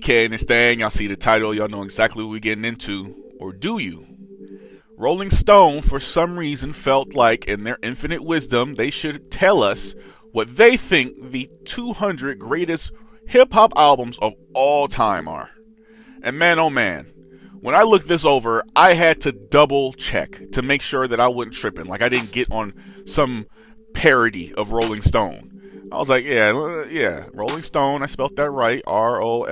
okay in this thing. Y'all see the title. Y'all know exactly what we're getting into. Or do you? Rolling Stone, for some reason, felt like, in their infinite wisdom, they should tell us what they think the 200 greatest hip-hop albums of all time are. And man, oh man, when I looked this over, I had to double check to make sure that I wasn't tripping. Like I didn't get on some parody of Rolling Stone. I was like, yeah, Rolling Stone. I spelled that right. ROLLINGSTONE.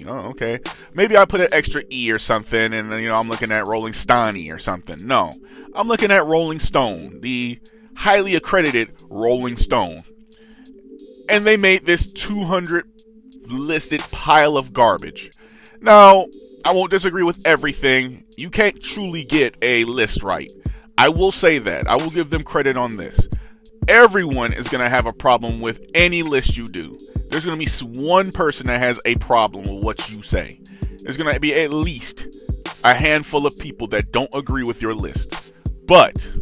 Oh, okay. Maybe I put an extra E or something, and I'm looking at Rolling Stony or something. No, I'm looking at Rolling Stone, the highly accredited Rolling Stone, and they made this 200 listed pile of garbage. Now, I won't disagree with everything. You can't truly get a list right. I will say that. I will give them credit on this. Everyone is going to have a problem with any list you do. There's going to be one person that has a problem with what you say. There's going to be at least a handful of people that don't agree with your list. But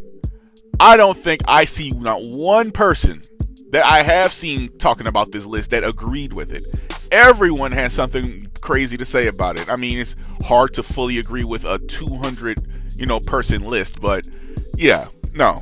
I don't think I see not one person that I have seen talking about this list that agreed with it. Everyone has something crazy to say about it. I mean, it's hard to fully agree with a 200, person list, but yeah, no.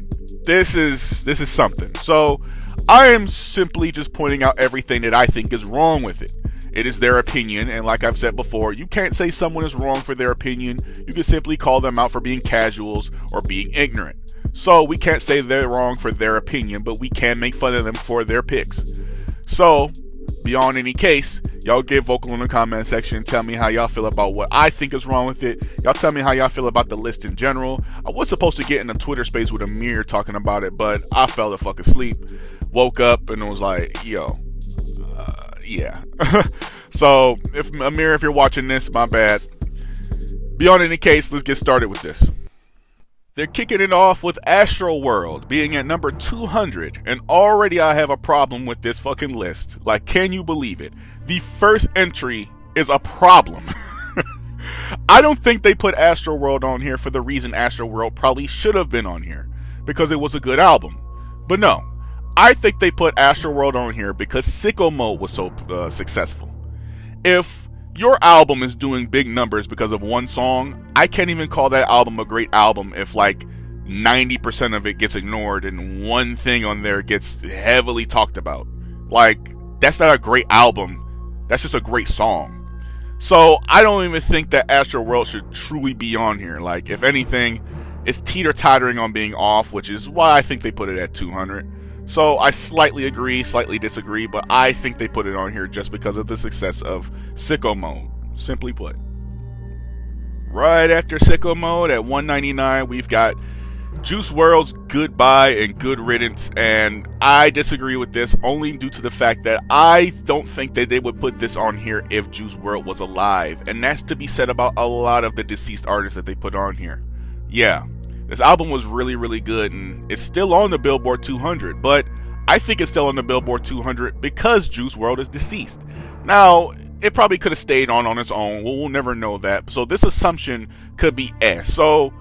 This is something. So I am simply just pointing out everything that I think is wrong with it. It is their opinion, and like I've said before, you can't say someone is wrong for their opinion. You can simply call them out for being casuals or being ignorant. So we can't say they're wrong for their opinion, but we can make fun of them for their picks. So, beyond any case, y'all get vocal in the comment section. Tell me how y'all feel about what I think is wrong with it. Y'all tell me how y'all feel about the list in general. I was supposed to get in a Twitter space with Amir talking about it, but I fell the fuck asleep. Woke up and was like, yeah. So, if you're watching this, my bad. Beyond any case, let's get started with this. They're kicking it off with Astroworld being at number 200, and already I have a problem with this fucking list. Like, can you believe it? The first entry is a problem. I don't think they put Astroworld on here for the reason Astroworld probably should have been on here, because it was a good album. But no, I think they put Astroworld on here because Sicko Mode was so successful. If your album is doing big numbers because of one song, I can't even call that album a great album if like 90% of it gets ignored and one thing on there gets heavily talked about. Like, that's not a great album. That's just a great song. So I don't even think that Astroworld should truly be on here. Like, if anything, it's teeter-tottering on being off, which is why I think they put it at 200. So I slightly agree, slightly disagree, but I think they put it on here just because of the success of Sicko Mode, simply put. Right after Sicko Mode at 199, we've got Juice WRLD's Goodbye and Good Riddance, and I disagree with this only due to the fact that I don't think that they would put this on here if Juice WRLD was alive, and that's to be said about a lot of the deceased artists that they put on here. Yeah. This album was really, really good, and it's still on the Billboard 200, but I think it's still on the Billboard 200 because Juice WRLD is deceased. Now, it probably could have stayed on its own. We'll never know that. So this assumption could be S. So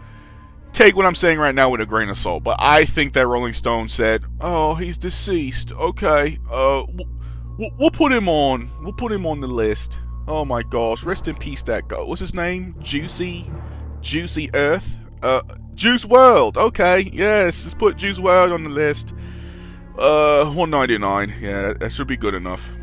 take what I'm saying right now with a grain of salt, but I think that Rolling Stone said, oh, he's deceased. Okay, we'll put him on. We'll put him on the list. Oh my gosh, rest in peace that guy. What's his name? Juicy Earth? Juice WRLD. Okay, yes, let's put Juice WRLD on the list. 199. Yeah, that should be good enough.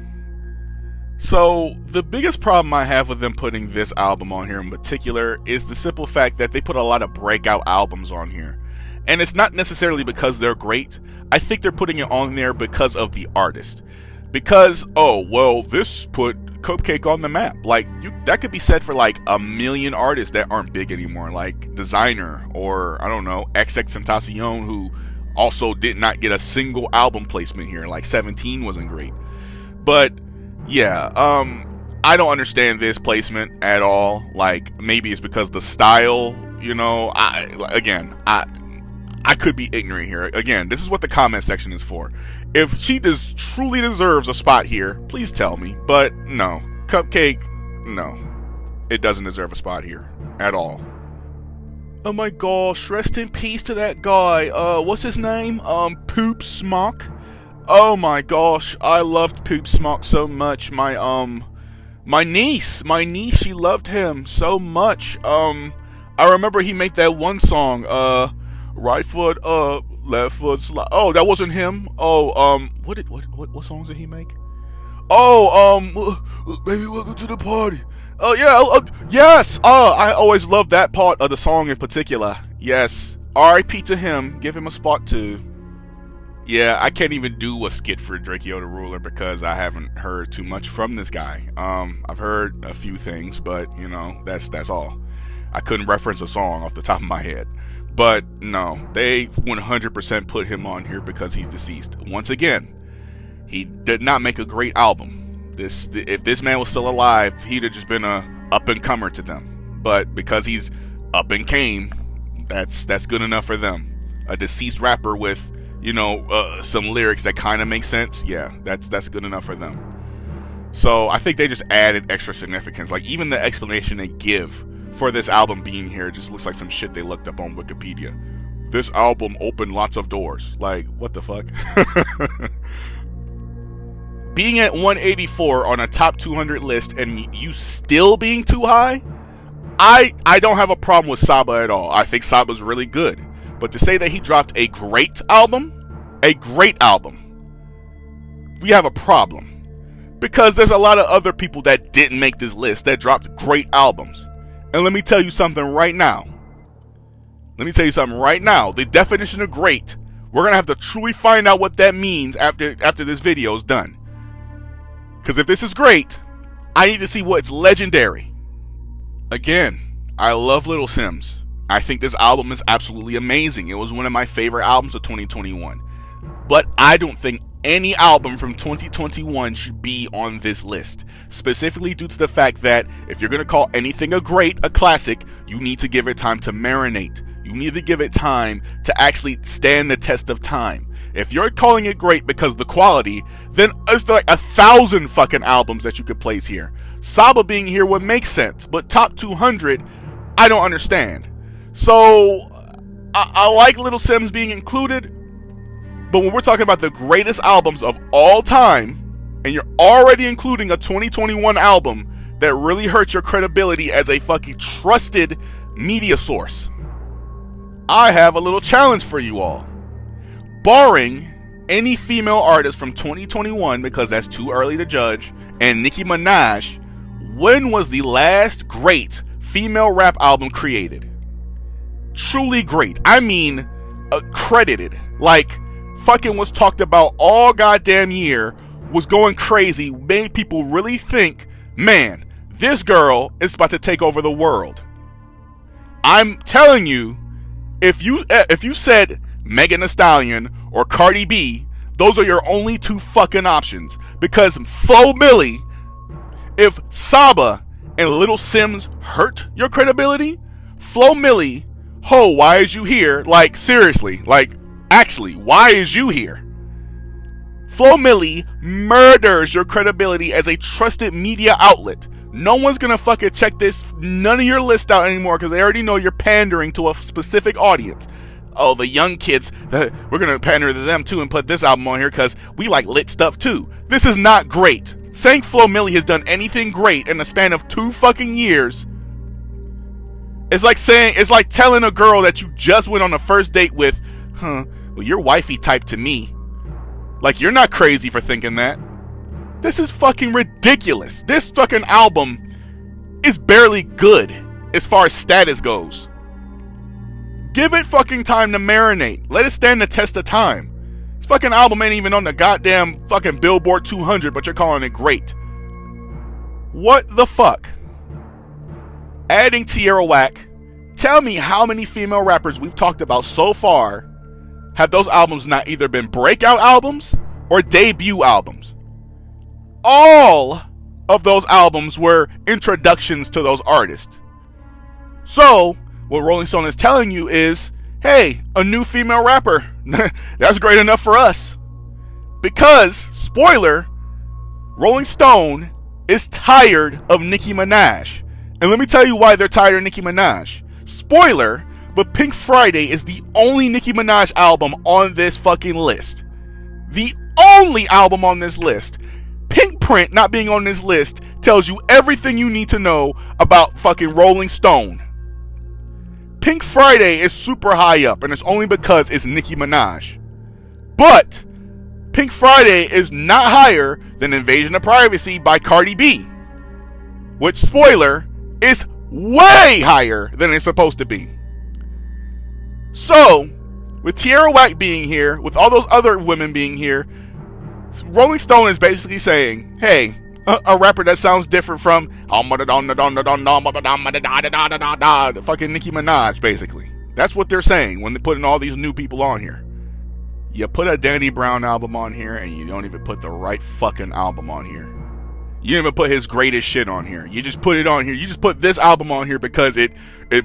So, the biggest problem I have with them putting this album on here in particular is the simple fact that they put a lot of breakout albums on here. And it's not necessarily because they're great. I think they're putting it on there because of the artist. Because, this put Cupcake on the map. Like, that could be said for like a million artists that aren't big anymore, like Designer or I don't know, XXXTentacion, who also did not get a single album placement here. Like 17 wasn't great. But yeah, I don't understand this placement at all. Like, maybe it's because the style, I could be ignorant here. Again, this is what the comment section is for. If she truly deserves a spot here, please tell me. But no, Cupcake, no, it doesn't deserve a spot here at all. Oh my gosh, rest in peace to that guy. What's his name? Poop Smock. Oh my gosh, I loved Poop Smock so much. My niece, she loved him so much. I remember he made that one song, right foot up, left foot slide. Oh, that wasn't him. Oh, what songs did he make? Oh, baby, welcome to the party. Oh yeah, yes. I always loved that part of the song in particular. Yes. R.I.P. to him. Give him a spot too. Yeah, I can't even do a skit for Drakeo the Ruler because I haven't heard too much from this guy. I've heard a few things, but you know, that's all. I couldn't reference a song off the top of my head. But no, they 100% put him on here because he's deceased. Once again, he did not make a great album. If this man was still alive, he'd have just been a up and comer to them. But because he's up and came, that's good enough for them. A deceased rapper with, you know, some lyrics that kind of make sense. Yeah, that's good enough for them. So I think they just added extra significance. Like even the explanation they give for this album being here just looks like some shit they looked up on Wikipedia. This album opened lots of doors. Like, what the fuck? Being at 184 on a top 200 list and you still being too high, I don't have a problem with Saba at all. I think Saba's really good. But to say that he dropped a great album, we have a problem. Because there's a lot of other people that didn't make this list that dropped great albums. And let me tell you something right now. The definition of great, we're going to have to truly find out what that means after this video is done. Because if this is great, I need to see what's legendary. Again, I love Little Simz. I think this album is absolutely amazing. It was one of my favorite albums of 2021. But I don't think any album from 2021 should be on this list. Specifically due to the fact that if you're going to call anything a classic, you need to give it time to marinate. You need to give it time to actually stand the test of time. If you're calling it great because of the quality, then it's like 1,000 fucking albums that you could place here. Saba being here would make sense, but top 200, I don't understand. So, I like Little Simz being included, but when we're talking about the greatest albums of all time, and you're already including a 2021 album that really hurts your credibility as a fucking trusted media source, I have a little challenge for you all. Barring any female artist from 2021, because that's too early to judge, and Nicki Minaj, when was the last great female rap album created? Truly great. I mean, credited. Like, fucking was talked about all goddamn year, was going crazy, made people really think, man, this girl is about to take over the world. I'm telling you, if you said Megan Thee Stallion or Cardi B, those are your only two fucking options. Because Flo Milli, if Saba and Little Simz hurt your credibility, Flo Milli, ho, why is you here? Like, seriously, like, actually, why is you here? Flo Milli murders your credibility as a trusted media outlet. No one's gonna fucking check none of your list out anymore because they already know you're pandering to a specific audience. Oh, the young kids, we're gonna pander to them too and put this album on here because we like lit stuff too. This is not great. Saying Flo Milli has done anything great in the span of 2 fucking years, it's like telling a girl that you just went on a first date with, well, you're wifey type to me. Like, you're not crazy for thinking that. This is fucking ridiculous. This fucking album is barely good as far as status goes. Give it fucking time to marinate. Let it stand the test of time. This fucking album ain't even on the goddamn fucking Billboard 200, but you're calling it great. What the fuck? Adding Tierra Whack. Tell me how many female rappers we've talked about so far have those albums not either been breakout albums or debut albums. All of those albums were introductions to those artists. So, what Rolling Stone is telling you is, hey, a new female rapper, that's great enough for us. Because, spoiler, Rolling Stone is tired of Nicki Minaj. And let me tell you why they're tired of Nicki Minaj. Spoiler, but Pink Friday is the only Nicki Minaj album on this fucking list. The only album on this list. Pink Print not being on this list tells you everything you need to know about fucking Rolling Stone. Pink Friday is super high up, and it's only because it's Nicki Minaj. But Pink Friday is not higher than Invasion of Privacy by Cardi B, which, spoiler, is way higher than it's supposed to be. So, with Tierra Whack being here, with all those other women being here, Rolling Stone is basically saying, hey, a rapper that sounds different from fucking Nicki Minaj, basically. That's what they're saying when they're putting all these new people on here. You put a Danny Brown album on here, and you don't even put the right fucking album on here. You didn't even put his greatest shit on here. You just put it on here. You just put this album on here because it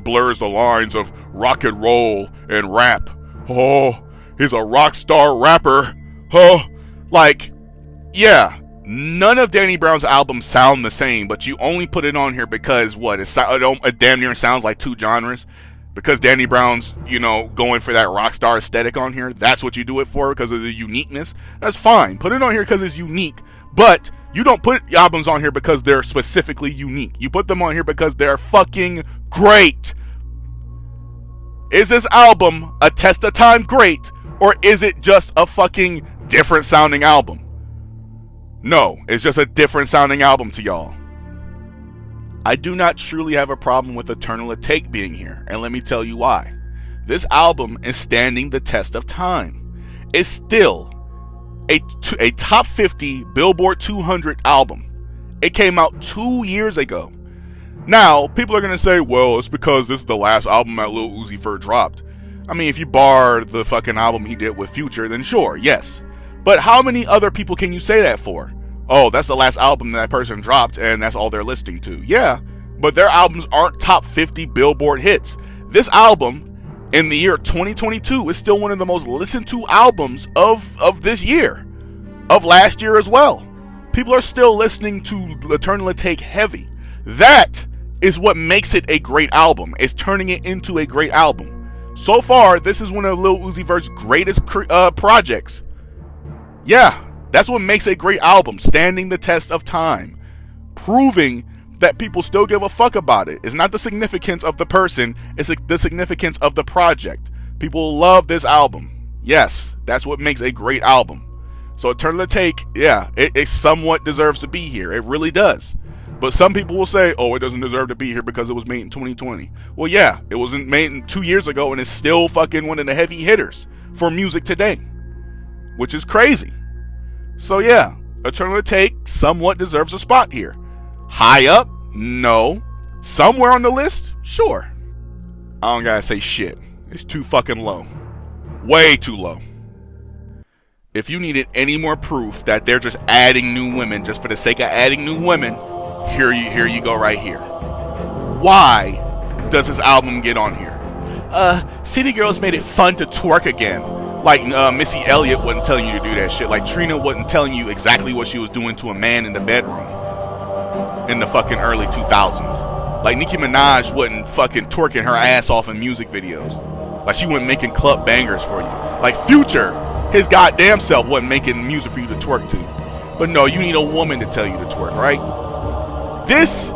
blurs the lines of rock and roll and rap. Oh, he's a rock star rapper. Oh, like, yeah. None of Danny Brown's albums sound the same, but you only put it on here because what? It damn near sounds like two genres. Because Danny Brown's, going for that rock star aesthetic on here. That's what you do it for, because of the uniqueness. That's fine. Put it on here because it's unique. But you don't put albums on here because they're specifically unique. You put them on here because they're fucking great. Is this album a test of time great, or is it just a fucking different sounding album? No, it's just a different sounding album to y'all. I do not truly have a problem with Eternal Atake being here, and let me tell you why. This album is standing the test of time. It's still a top 50 Billboard 200 album. It came out 2 years ago. Now, people are going to say, well, it's because this is the last album that Lil Uzi Vert dropped. I mean, if you bar the fucking album he did with Future, then sure, yes. But how many other people can you say that for? Oh, that's the last album that person dropped, and that's all they're listening to. Yeah, but their albums aren't top 50 Billboard hits. This album, in the year 2022, is still one of the most listened to albums of this year. Of last year as well. People are still listening to Eternal Atake heavy. That is what makes it a great album. It's turning it into a great album. So far, this is one of Lil Uzi Vert's greatest projects. Yeah, that's what makes a great album, standing the test of time, proving that people still give a fuck about it. It's not the significance of the person, it's the significance of the project. People love this album. Yes, that's what makes a great album. So Eternal Atake, yeah, it somewhat deserves to be here. It really does. But some people will say, oh, it doesn't deserve to be here because it was made in 2020. Well, yeah, it wasn't made 2 years ago, and it's still fucking one of the heavy hitters for music today, which is crazy. So yeah, Eternal Atake somewhat deserves a spot here. High up? No. Somewhere on the list? Sure. I don't gotta say shit. It's too fucking low. Way too low. If you needed any more proof that they're just adding new women just for the sake of adding new women, here you go right here. Why does this album get on here? City Girls made it fun to twerk again. Like Missy Elliott wasn't telling you to do that shit. Like Trina wasn't telling you exactly what she was doing to a man in the bedroom in the fucking early 2000s. Like Nicki Minaj wasn't fucking twerking her ass off in music videos. Like she wasn't making club bangers for you. Like Future, his goddamn self wasn't making music for you to twerk to. But no, you need a woman to tell you to twerk, right? This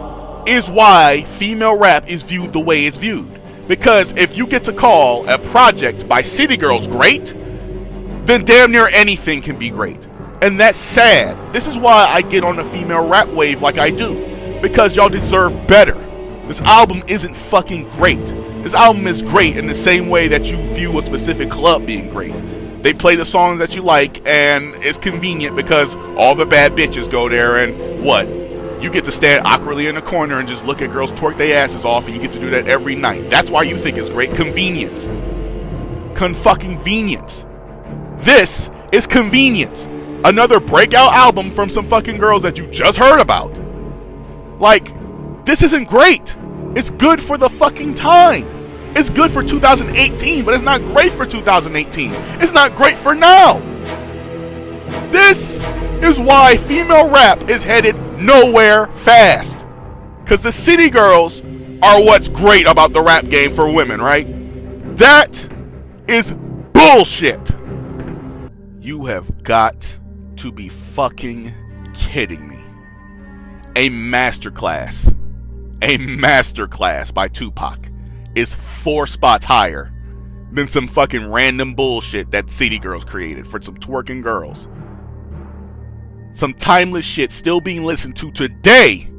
is why female rap is viewed the way it's viewed. Because if you get to call a project by City Girls great, then damn near anything can be great. And that's sad. This is why I get on the female rap wave like I do. Because y'all deserve better. This album isn't fucking great. This album is great in the same way that you view a specific club being great. They play the songs that you like, and it's convenient because all the bad bitches go there, and what? You get to stand awkwardly in the corner and just look at girls twerk their asses off, and you get to do that every night. That's why you think it's great. Convenience. Confucking-venience. This is Convenience. Another breakout album from some fucking girls that you just heard about. Like, this isn't great. It's good for the fucking time. It's good for 2018, but it's not great for 2018. It's not great for now. This is why female rap is headed nowhere fast. Because the City Girls are what's great about the rap game for women, right? That is bullshit. You have got to be fucking kidding me. A masterclass by Tupac is 4 spots higher than some fucking random bullshit that City Girls created for some twerking girls. Some timeless shit still being listened to today.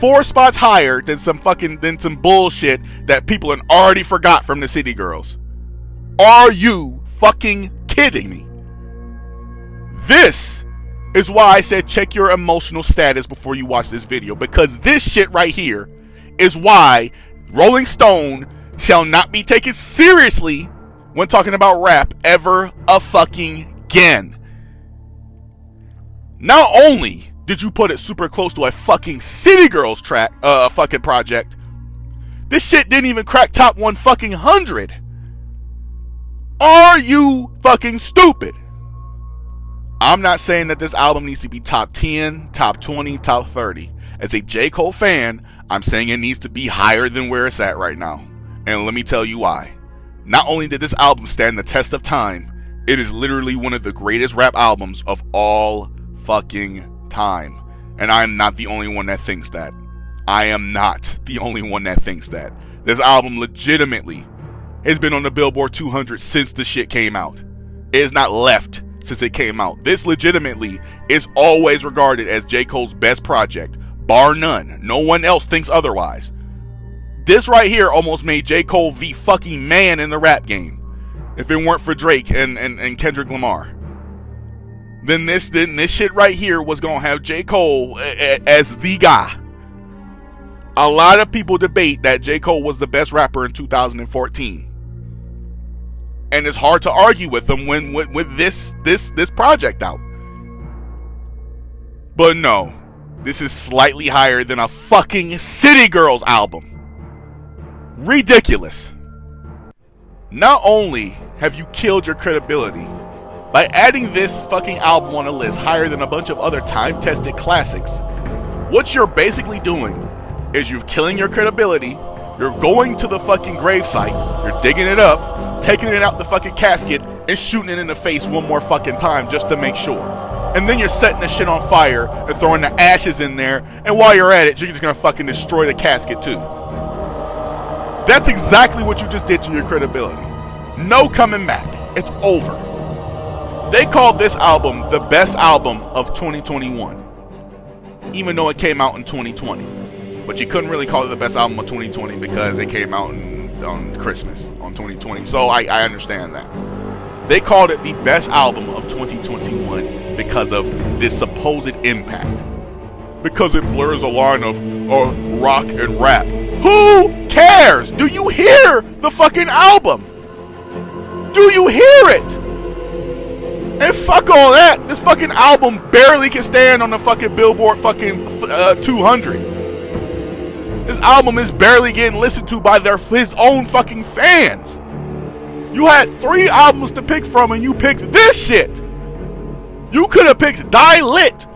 4 spots higher than some bullshit that people have already forgot from the City Girls. Are you fucking kidding me? This is why I said check your emotional status before you watch this video, because this shit right here is why Rolling Stone shall not be taken seriously when talking about rap ever a fucking again. Not only did you put it super close to a fucking City Girls track, fucking project, this shit didn't even crack top 100. Are you fucking stupid? I'm not saying that this album needs to be top 10, top 20, top 30. As a J. Cole fan, I'm saying it needs to be higher than where it's at right now. And let me tell you why. Not only did this album stand the test of time, it is literally one of the greatest rap albums of all fucking time. And I am not the only one that thinks that. I am not the only one that thinks that. This album legitimately has been on the Billboard 200 since the shit came out. It has not left since it came out. This legitimately is always regarded as J. Cole's best project, bar none. No one else thinks otherwise. This right here almost made J. Cole the fucking man in the rap game. If it weren't for Drake and Kendrick Lamar. Then this shit right here was gonna have J. Cole as the guy. A lot of people debate that J. Cole was the best rapper in 2014. And it's hard to argue with them with this project out. But no, this is slightly higher than a fucking City Girls album. Ridiculous. Not only have you killed your credibility by adding this fucking album on a list higher than a bunch of other time-tested classics, what you're basically doing is you're killing your credibility. You're going to the fucking gravesite, you're digging it up, taking it out the fucking casket, and shooting it in the face one more fucking time just to make sure. And then you're setting the shit on fire and throwing the ashes in there, and while you're at it, you're just gonna fucking destroy the casket too. That's exactly what you just did to your credibility. No coming back. It's over. They called this album the best album of 2021, even though it came out in 2020. But you couldn't really call it the best album of 2020 because it came out on Christmas on 2020. So I understand that. They called it the best album of 2021 because of this supposed impact. Because it blurs a line of rock and rap. Who cares? Do you hear the fucking album? Do you hear it? And fuck all that. This fucking album barely can stand on the fucking Billboard fucking 200. This album is barely getting listened to by his own fucking fans. You had 3 albums to pick from and you picked this shit. You could have picked Die Lit.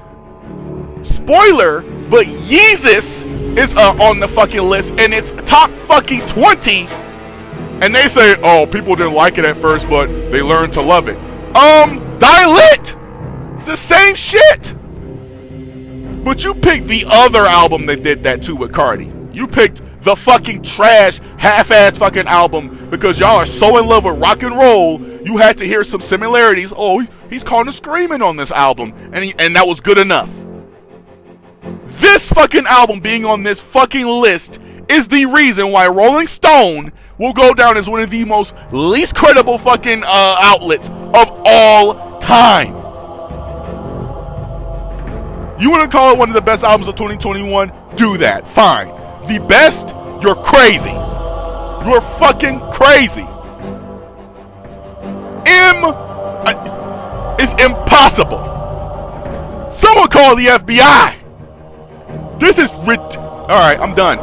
Spoiler, but Yeezus is on the fucking list and it's top fucking 20. And they say, oh, people didn't like it at first, but they learned to love it. Die Lit! It's the same shit! But you picked the other album that did that too with Cardi. You picked the fucking trash, half-ass fucking album because y'all are so in love with rock and roll, you had to hear some similarities. Oh, he's calling and screaming on this album, and that was good enough. This fucking album being on this fucking list is the reason why Rolling Stone will go down as one of the most least credible fucking outlets of all time. You want to call it one of the best albums of 2021? Do that. Fine. The best? You're crazy. You're fucking crazy. It's impossible. Someone call the FBI. This is alright, I'm done.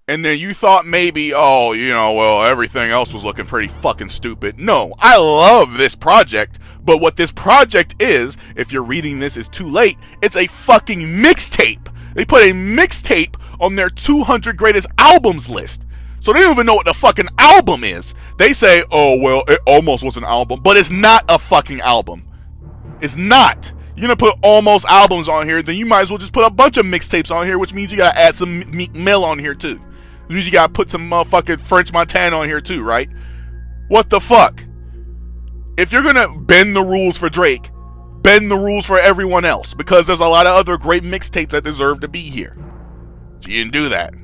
And then you thought maybe, everything else was looking pretty fucking stupid. No, I love this project, but what this project is, if you're reading this, is too late, it's a fucking mixtape. They put a mixtape on their 200 greatest albums list. So they don't even know what the fucking album is. They say, oh, well, it almost was an album, but it's not a fucking album. It's not. You're gonna put almost albums on here, then you might as well just put a bunch of mixtapes on here, which means you gotta add some Meek Mill on here too. Which means you gotta put some motherfucking French Montana on here too, right? What the fuck? If you're gonna bend the rules for Drake, bend the rules for everyone else, because there's a lot of other great mixtapes that deserve to be here. So you didn't do that.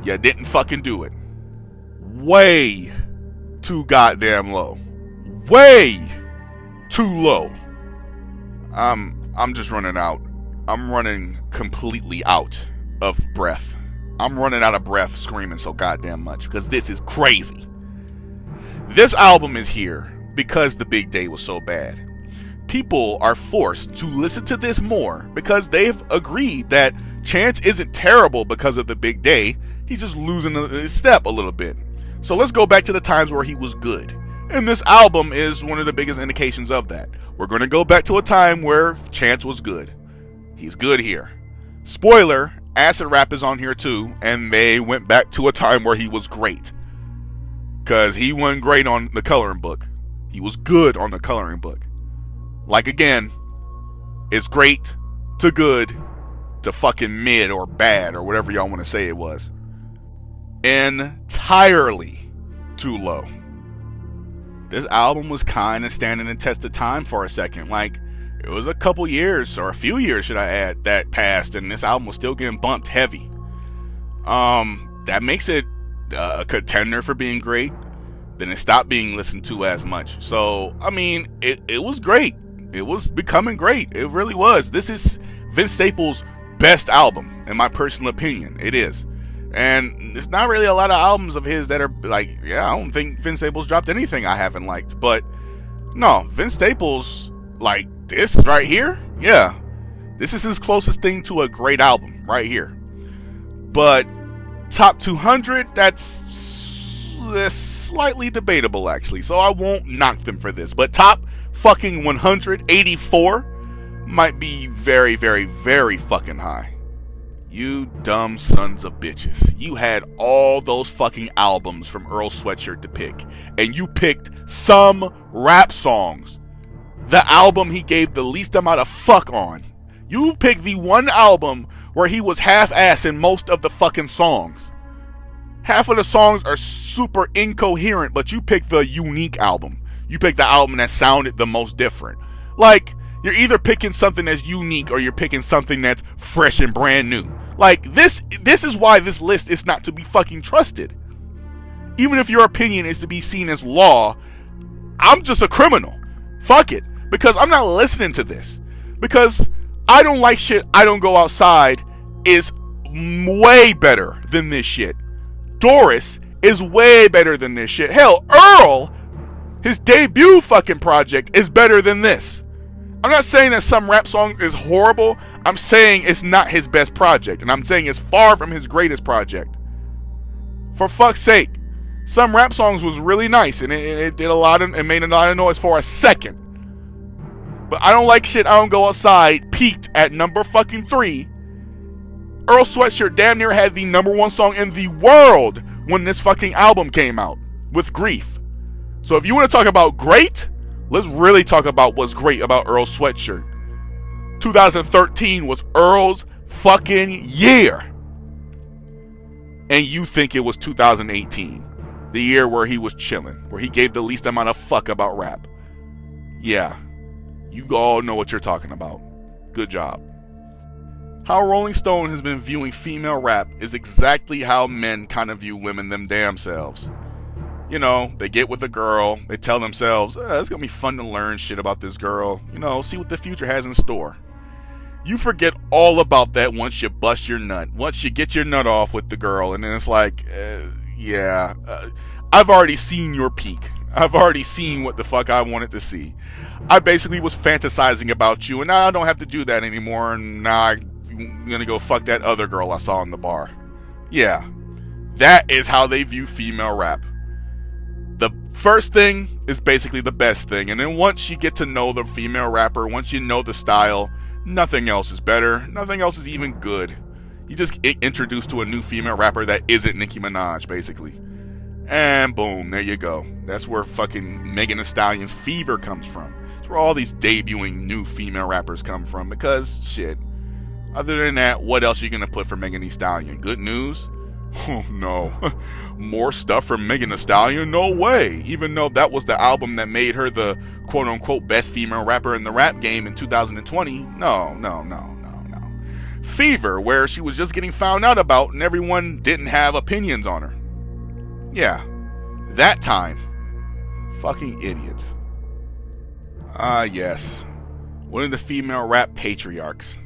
You didn't fucking do it. Way too goddamn low. Way too low. I'm just running out. I'm running completely out of breath. I'm running out of breath screaming so goddamn much because this is crazy. This album is here because the big day was so bad. People are forced to listen to this more because they've agreed that Chance isn't terrible because of the big day. He's just losing his step a little bit. So let's go back to the times where he was good. And this album is one of the biggest indications of that. We're going to go back to a time where Chance was good. He's good here. Spoiler, Acid Rap is on here too, and they went back to a time where he was great. Because he wasn't great on the coloring book. He was good on the coloring book. Like again, it's great to good to fucking mid or bad or whatever y'all want to say it was. Entirely too low. This album was kind of standing the test of time for a second. Like, it was a couple years, or a few years should I add, that passed, and this album was still getting bumped heavy. That makes it a contender for being great. Then it stopped being listened to as much. So, I mean, it was great. It was becoming great. It really was. This is Vince Staples' best album, in my personal opinion. It is. And there's not really a lot of albums of his that are like, yeah, I don't think Vince Staples dropped anything I haven't liked. But no, Vince Staples, like this right here, yeah, this is his closest thing to a great album right here. But top 200, that's slightly debatable actually. So I won't knock them for this. But top fucking 184 might be very, very, very fucking high. You dumb sons of bitches. You had all those fucking albums from Earl Sweatshirt to pick. And you picked some rap songs. The album he gave the least amount of fuck on. You picked the one album where he was half-ass in most of the fucking songs. Half of the songs are super incoherent, but you picked the unique album. You picked the album that sounded the most different. Like, you're either picking something that's unique or you're picking something that's fresh and brand new. Like, this is why this list is not to be fucking trusted. Even if your opinion is to be seen as law, I'm just a criminal. Fuck it. Because I'm not listening to this. Because I Don't Like Shit, I Don't Go Outside is way better than this shit. Doris is way better than this shit. Hell, Earl, his debut fucking project, is better than this. I'm not saying that some rap song is horrible. I'm saying it's not his best project. And I'm saying it's far from his greatest project. For fuck's sake. Some rap songs was really nice. And it did a lot of, it made a lot of noise for a second. But I Don't Like Shit, I Don't Go Outside peaked at number fucking 3. Earl Sweatshirt damn near had the number 1 song in the world when this fucking album came out. With Grief. So if you want to talk about great, let's really talk about what's great about Earl Sweatshirt. 2013 was Earl's fucking year. And you think it was 2018. The year where he was chilling. Where he gave the least amount of fuck about rap. Yeah. You all know what you're talking about. Good job. How Rolling Stone has been viewing female rap is exactly how men kind of view women them damn selves. You know, they get with a girl, they tell themselves, it's gonna be fun to learn shit about this girl, you know, see what the future has in store. You forget all about that once you bust your nut, once you get your nut off with the girl, and then it's like, I've already seen your peak. I've already seen what the fuck I wanted to see. I basically was fantasizing about you, and now I don't have to do that anymore, and now I'm gonna go fuck that other girl I saw in the bar. Yeah, that is how they view female rap. The first thing is basically the best thing, and then once you get to know the female rapper, once you know the style, nothing else is better, nothing else is even good. You just get introduced to a new female rapper that isn't Nicki Minaj, basically. And boom, there you go. That's where fucking Megan Thee Stallion's fever comes from. That's where all these debuting new female rappers come from, because shit. Other than that, what else are you gonna put for Megan Thee Stallion? Good news? Oh no. More stuff from Megan Thee Stallion? No way. Even though that was the album that made her the quote unquote best female rapper in the rap game in 2020. No. Fever, where she was just getting found out about and everyone didn't have opinions on her. Yeah. That time. Fucking idiots. Yes. One of the female rap patriarchs.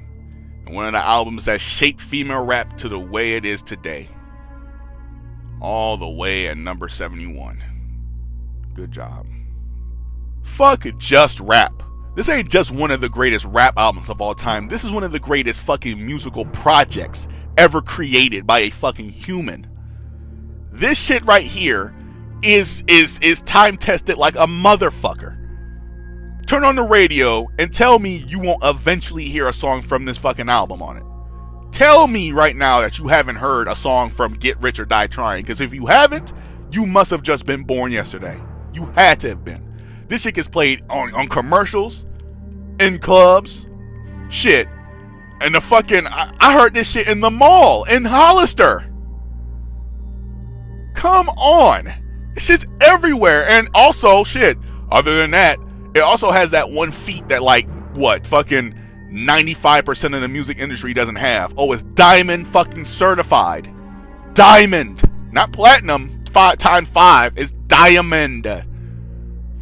And one of the albums that shaped female rap to the way it is today. All the way at number 71. Good job. Fuck just rap. This ain't just one of the greatest rap albums of all time. This is one of the greatest fucking musical projects ever created by a fucking human. This shit right here is time tested like a motherfucker. Turn on the radio and tell me you won't eventually hear a song from this fucking album on it. Tell me right now that you haven't heard a song from Get Rich or Die Trying, because if you haven't, you must have just been born yesterday. You had to have been. This shit gets played on commercials, in clubs, shit. And the fucking, I heard this shit in the mall, in Hollister. Come on. This shit's everywhere. And also, shit, other than that, it also has that one feat that like, what, fucking 95% of the music industry doesn't have. Oh, it's diamond fucking certified. Diamond. Not platinum, 5 times 5. It's diamond.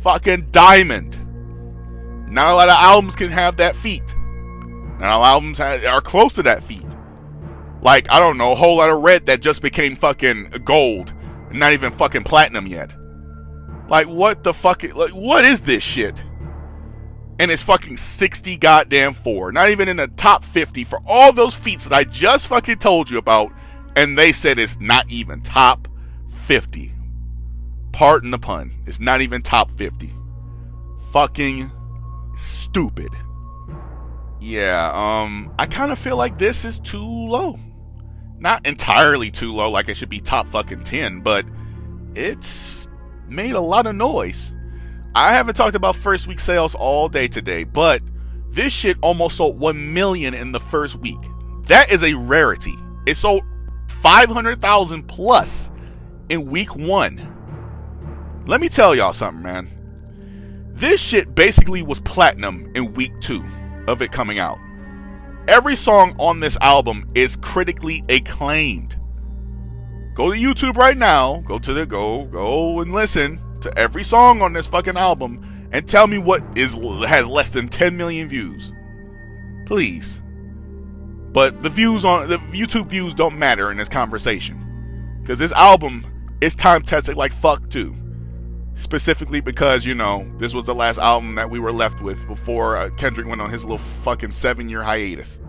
Fucking diamond. Not a lot of albums can have that feat. Not a lot of albums are close to that feat. Like, I don't know, a Whole Lot of Red that just became fucking gold. Not even fucking platinum yet. Like, what the fuck? Like, what is this shit? And it's fucking 60 goddamn 4. Not even in the top 50 for all those feats that I just fucking told you about. And they said it's not even top 50. Pardon the pun. It's not even top 50. Fucking stupid. Yeah, I kind of feel like this is too low. Not entirely too low, like it should be top fucking 10, but it's made a lot of noise. I haven't talked about first week sales all day today, but this shit almost sold 1 million in the first week. That is a rarity. It sold 500,000 plus in week 1. Let me tell y'all something, man. This shit basically was platinum in week 2 of it coming out. Every song on this album is critically acclaimed. Go to YouTube right now. Go and listen to every song on this fucking album and tell me what has less than 10 million views. Please. But the YouTube views don't matter in this conversation, because this album is time tested like fuck too. Specifically because, you know, this was the last album that we were left with before Kendrick went on his little fucking 7-year hiatus.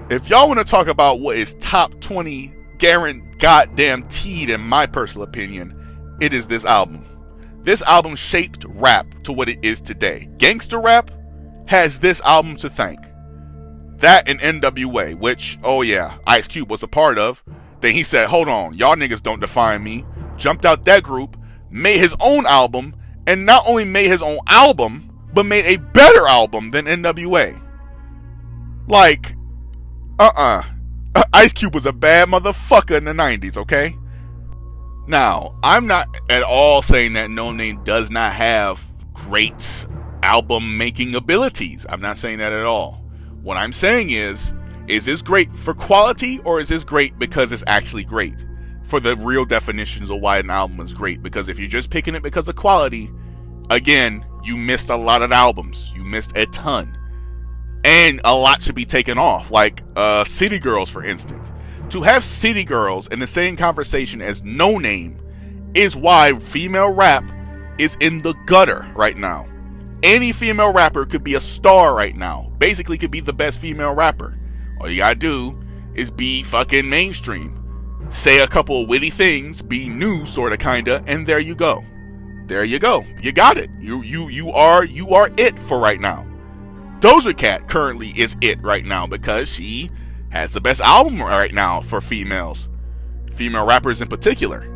If y'all want to talk about what is top 20 guaranteed in my personal opinion, it is this album. This album shaped rap to what it is today. Gangster rap has this album to thank. That and NWA, which, oh yeah, Ice Cube was a part of. Then he said, hold on, y'all niggas don't define me. Jumped out that group, made his own album, and not only made his own album, but made a better album than NWA. Like, Ice Cube was a bad motherfucker in the 90s, okay? Now, I'm not at all saying that No Name does not have great album making abilities. I'm not saying that at all. What I'm saying is this great for quality, or is this great because it's actually great? For the real definitions of why an album is great. Because if you're just picking it because of quality, again, you missed a lot of albums. You missed a ton. And a lot should be taken off. Like City Girls, for instance. To have City Girls in the same conversation as No Name is why female rap is in the gutter right now. Any female rapper could be a star right now. Basically could be the best female rapper. All you gotta do is be fucking mainstream. Say a couple of witty things, be new sorta kinda, and there you go. There you go. You got it. You are it for right now. Doja Cat currently is it right now because she has the best album right now for females. Female rappers in particular.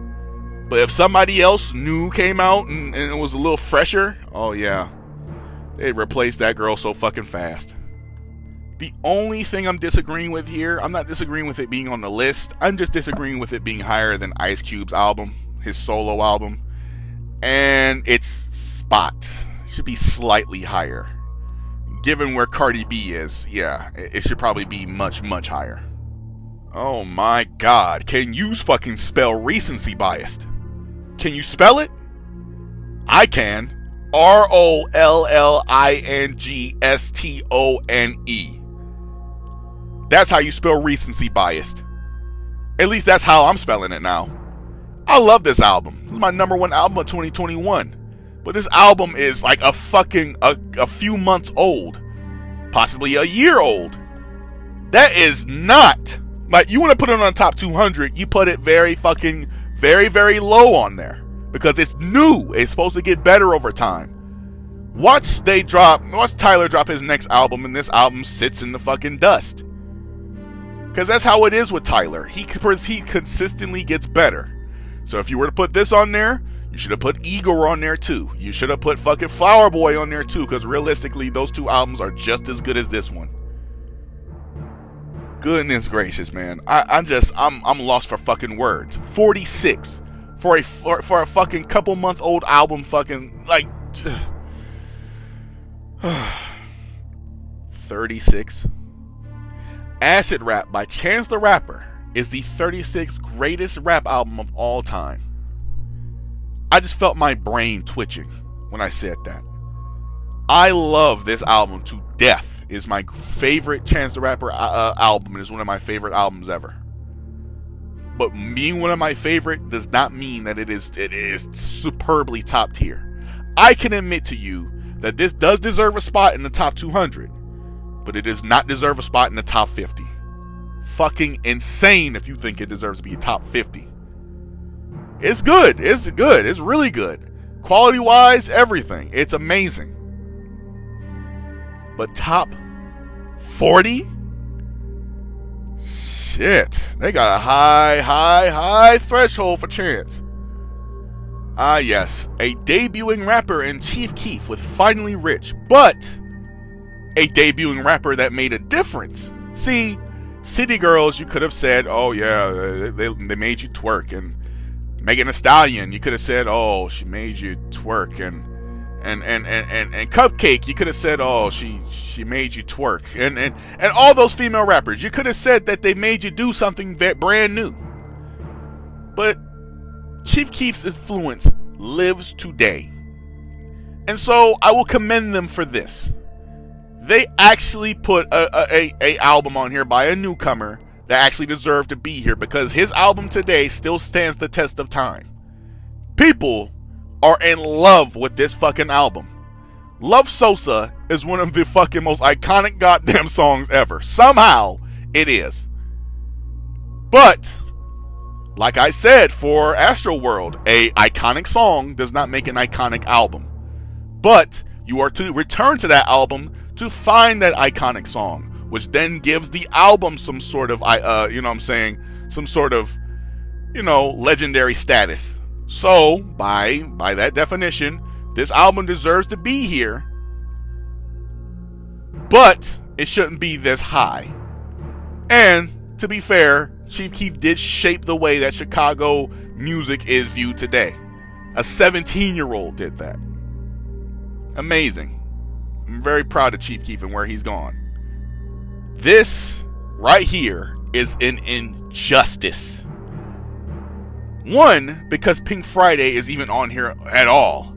But if somebody else new came out and it was a little fresher, oh yeah. They replaced that girl so fucking fast. The only thing I'm disagreeing with here, I'm not disagreeing with it being on the list. I'm just disagreeing with it being higher than Ice Cube's album, his solo album. And its spot should be slightly higher. Given where Cardi B is, yeah, it should probably be much, much higher. Oh my god, can you fucking spell recency biased? Can you spell it? I can. ROLLINGSTONE. That's how you spell recency biased. At least that's how I'm spelling it now. I love this album. It's my number one album of 2021. But this album is like a few months old. Possibly a year old. That is not, like, you want to put it on the top 200, you put it very very low on there. Because it's new. It's supposed to get better over time. Watch Tyler drop his next album, and this album sits in the fucking dust. Because that's how it is with Tyler. He consistently gets better. So if you were to put this on there, you should have put Igor on there too. You should have put fucking Flower Boy on there too, because realistically, those two albums are just as good as this one. Goodness gracious, man. I'm lost for fucking words. 46 for a fucking couple month old album, fucking like 36. Acid Rap by Chance the Rapper is the 36th greatest rap album of all time. I just felt my brain twitching when I said that. I love this album to death. It's my favorite Chance the Rapper album, and it's one of my favorite albums ever. But being one of my favorite does not mean that it is superbly top tier. I can admit to you that this does deserve a spot in the top 200, but it does not deserve a spot in the top 50. Fucking insane if you think it deserves to be top 50. It's good. It's good. It's really good. Quality-wise, everything. It's amazing. But top 40? Shit. They got a high threshold for Chance. Ah, yes. A debuting rapper in Chief Keef with Finally Rich, but a debuting rapper that made a difference. See, City Girls, you could have said, oh yeah, they made you twerk. And Megan Thee Stallion, you could have said, oh, she made you twerk. And Cupcake, you could have said, oh, she made you twerk. And all those female rappers, you could have said that they made you do something brand new. But Chief Keef's influence lives today. And so I will commend them for this. They actually put a album on here by a newcomer that actually deserved to be here, because his album today still stands the test of time. People are in love with this fucking album. Love Sosa is one of the fucking most iconic goddamn songs ever. Somehow it is. But like I said for Astroworld, a iconic song does not make an iconic album. But you are to return to that album to find that iconic song, which then gives the album some sort of, some sort of, legendary status. So, by that definition, this album deserves to be here, but it shouldn't be this high. And, to be fair, Chief Keef did shape the way that Chicago music is viewed today. A 17-year-old did that. Amazing. I'm very proud of Chief Keef and where he's gone. This right here is an injustice. One, because Pink Friday is even on here at all.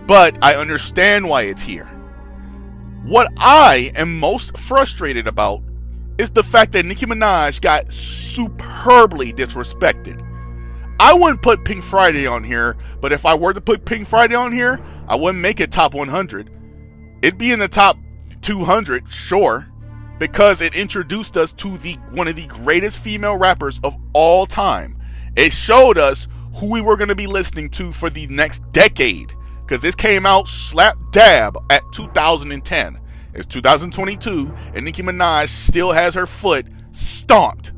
But I understand why it's here. What I am most frustrated about is the fact that Nicki Minaj got superbly disrespected. I wouldn't put Pink Friday on here, but if I were to put Pink Friday on here, I wouldn't make it top 100. It'd be in the top 200, sure, because it introduced us to one of the greatest female rappers of all time. It showed us who we were going to be listening to for the next decade, because this came out slap dab at 2010. It's 2022, and Nicki Minaj still has her foot stamped,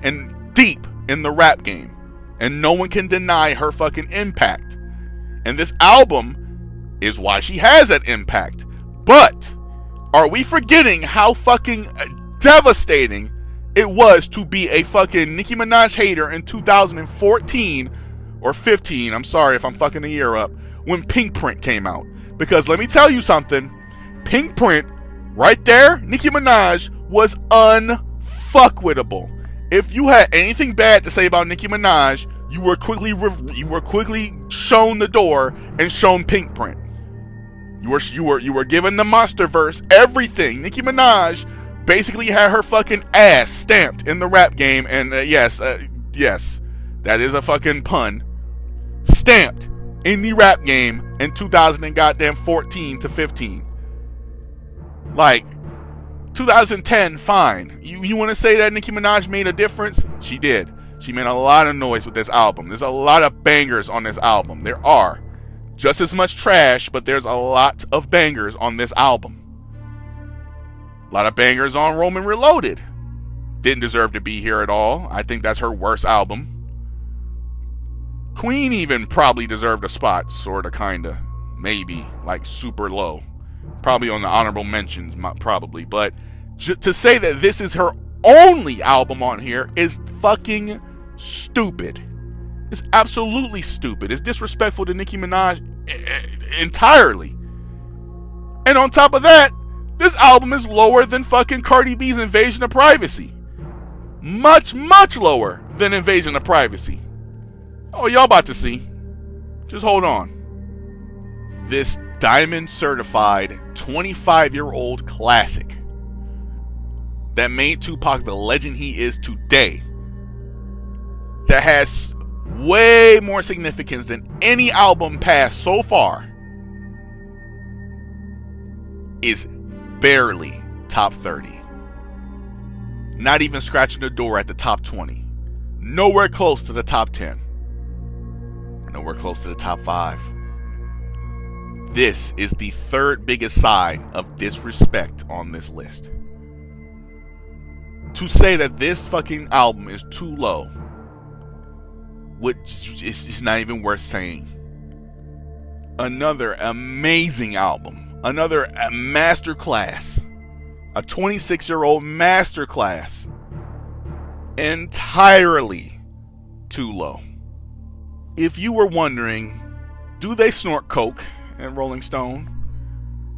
and deep in the rap game. And no one can deny her fucking impact. And this album is why she has that impact. But are we forgetting how fucking devastating it was to be a fucking Nicki Minaj hater in 2014 or 15? I'm sorry if I'm fucking the year up, when Pink Print came out. Because let me tell you something, Pink Print, right there, Nicki Minaj was unfuckwittable. If you had anything bad to say about Nicki Minaj, you were quickly shown the door and shown Pink Print. You were given the Monsterverse, everything. Nicki Minaj basically had her fucking ass stamped in the rap game, and yes, that is a fucking pun. Stamped in the rap game in 2014 to 15. Like 2010, fine. You want to say that Nicki Minaj made a difference? She did. She made a lot of noise with this album. There's a lot of bangers on this album. There are. Just as much trash, but there's a lot of bangers on this album. A lot of bangers on Roman Reloaded. Didn't deserve to be here at all. I think that's her worst album. Queen even probably deserved a spot, sorta, kinda. Maybe, like super low. Probably on the honorable mentions, probably. But to say that this is her only album on here is fucking stupid. It's absolutely stupid. It's disrespectful to Nicki Minaj entirely. And on top of that, this album is lower than fucking Cardi B's Invasion of Privacy. Much, much lower than Invasion of Privacy. Oh, y'all about to see. Just hold on. This diamond certified 25-year-old classic that made Tupac the legend he is today, that has way more significance than any album passed so far, is barely top 30. Not even scratching the door at the top 20. Nowhere close to the top 10. Nowhere close to the top 5. This is the third biggest sign of disrespect on this list. To say that this fucking album is too low, which is just not even worth saying. Another amazing album. Another masterclass. A 26-year-old masterclass. Entirely too low. If you were wondering, do they snort coke and Rolling Stone?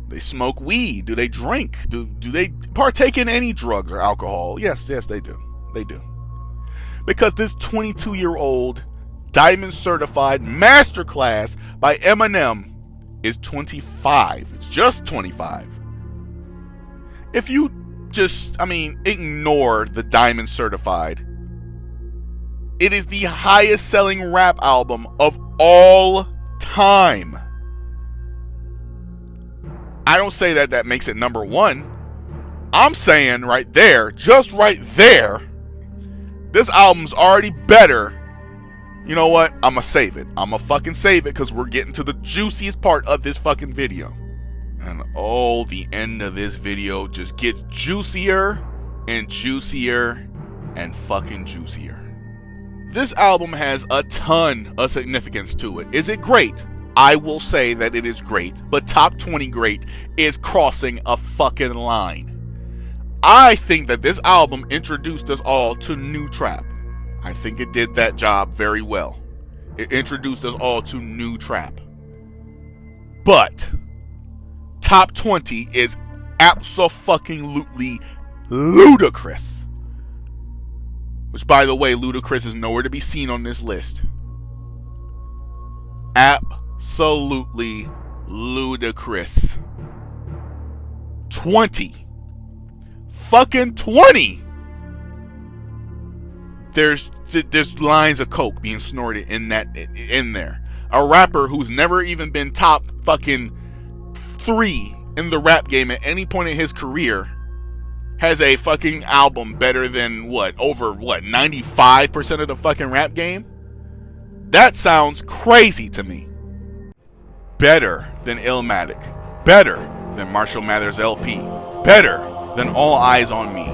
They smoke weed? Do they drink? Do they partake in any drugs or alcohol? Yes, they do. They do. Because this 22-year-old diamond certified masterclass by Eminem is 25. It's just 25. If you just, ignore the diamond certified, it is the highest selling rap album of all time. I don't say that makes it number one. I'm saying right there, just right there, this album's already better. You know what? I'm going to save it. I'm going to fucking save it because we're getting to the juiciest part of this fucking video. And the end of this video just gets juicier and juicier and fucking juicier. This album has a ton of significance to it. Is it great? I will say that it is great, but top 20 great is crossing a fucking line. I think that this album introduced us all to new trap. I think it did that job very well. It introduced us all to new trap. But top 20 is abso-fucking-lutely ludicrous. Which, by the way, Ludacris is nowhere to be seen on this list. Absolutely ludicrous. 20. Fucking 20. There's lines of coke being snorted in there. A rapper who's never even been top fucking 3 in the rap game at any point in his career has a fucking album better than over 95% of the fucking rap game? That sounds crazy to me. Better than Illmatic. Better than Marshall Mathers LP. Better than All Eyes on Me.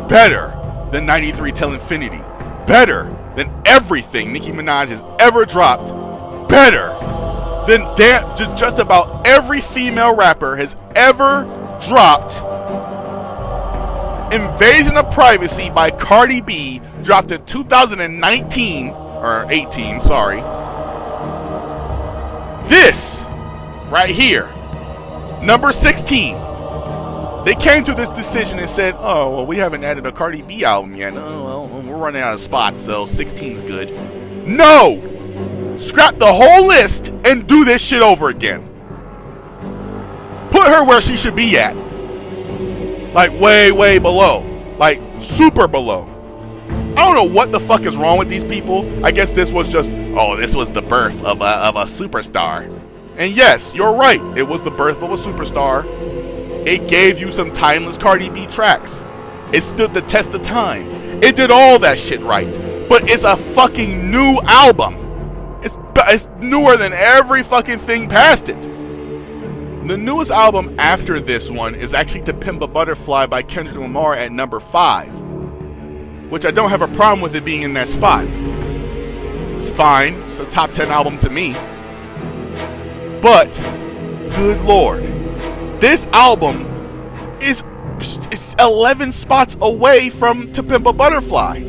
Better than 93 Till Infinity. Better than everything Nicki Minaj has ever dropped. Better than just about every female rapper has ever dropped. Invasion of Privacy by Cardi B dropped in 2019 or 18, sorry. This right here, number 16. They came to this decision and said, oh, well, we haven't added a Cardi B album yet. Oh, well, we're running out of spots, so 16's good. No! Scrap the whole list and do this shit over again. Put her where she should be at. Like way, way below. Like super below. I don't know what the fuck is wrong with these people. I guess this was just, oh, this was the birth of a superstar. And yes, you're right. It was the birth of a superstar. It gave you some timeless Cardi B tracks. It stood the test of time. It did all that shit right. But it's a fucking new album. It's newer than every fucking thing past it. The newest album after this one is actually To Pimp a Butterfly by Kendrick Lamar at number 5. Which I don't have a problem with it being in that spot. It's fine. It's a top 10 album to me. But, good lord. This album is 11 spots away from To Pimp a Butterfly.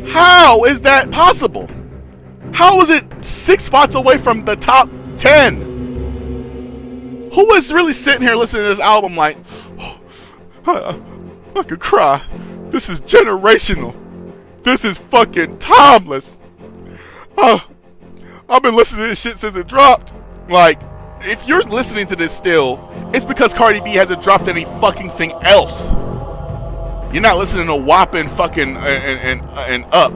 How is that possible? How is it 6 spots away from the top 10? Who is really sitting here listening to this album like, oh, I could cry. This is generational. This is fucking timeless. I've been listening to this shit since it dropped. Like, if you're listening to this still, it's because Cardi B hasn't dropped any fucking thing else. You're not listening to WAP and fucking and Up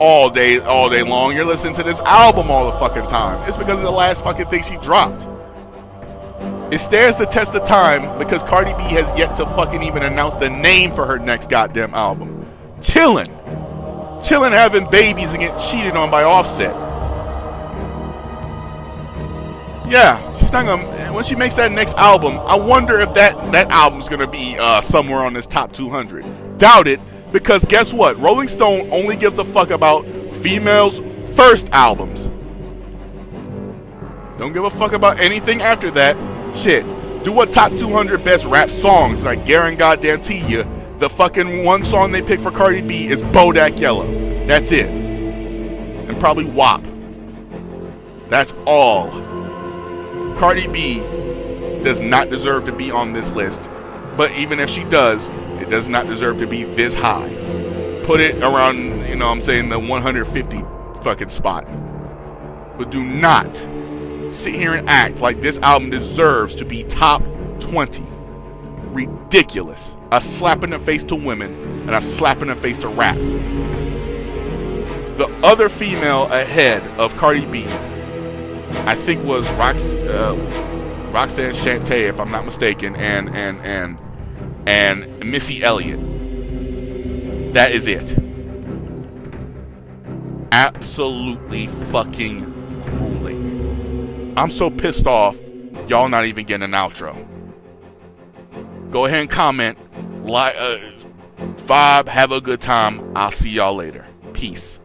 all day long. You're listening to this album all the fucking time. It's because of the last fucking thing she dropped. It stands the test of time because Cardi B has yet to fucking even announce the name for her next goddamn album. Chillin' having babies and getting cheated on by Offset. Yeah, she's not gonna. When she makes that next album, I wonder if that album's gonna be somewhere on this top 200. Doubt it, because guess what? Rolling Stone only gives a fuck about females' first albums. Don't give a fuck about anything after that. Shit, do a top 200 best rap songs, and I guarantee you, the fucking one song they pick for Cardi B is Bodak Yellow. That's it. And probably WAP. That's all. Cardi B does not deserve to be on this list. But even if she does, it does not deserve to be this high. Put it around, you know what I'm saying, the 150 fucking spot. But do not sit here and act like this album deserves to be top 20. Ridiculous. A slap in the face to women and a slap in the face to rap. The other female ahead of Cardi B, I think, was Roxanne Shante, if I'm not mistaken, and Missy Elliott. That is it. Absolutely fucking grueling. I'm so pissed off, y'all not even getting an outro. Go ahead and comment, like, vibe, have a good time. I'll see y'all later. Peace.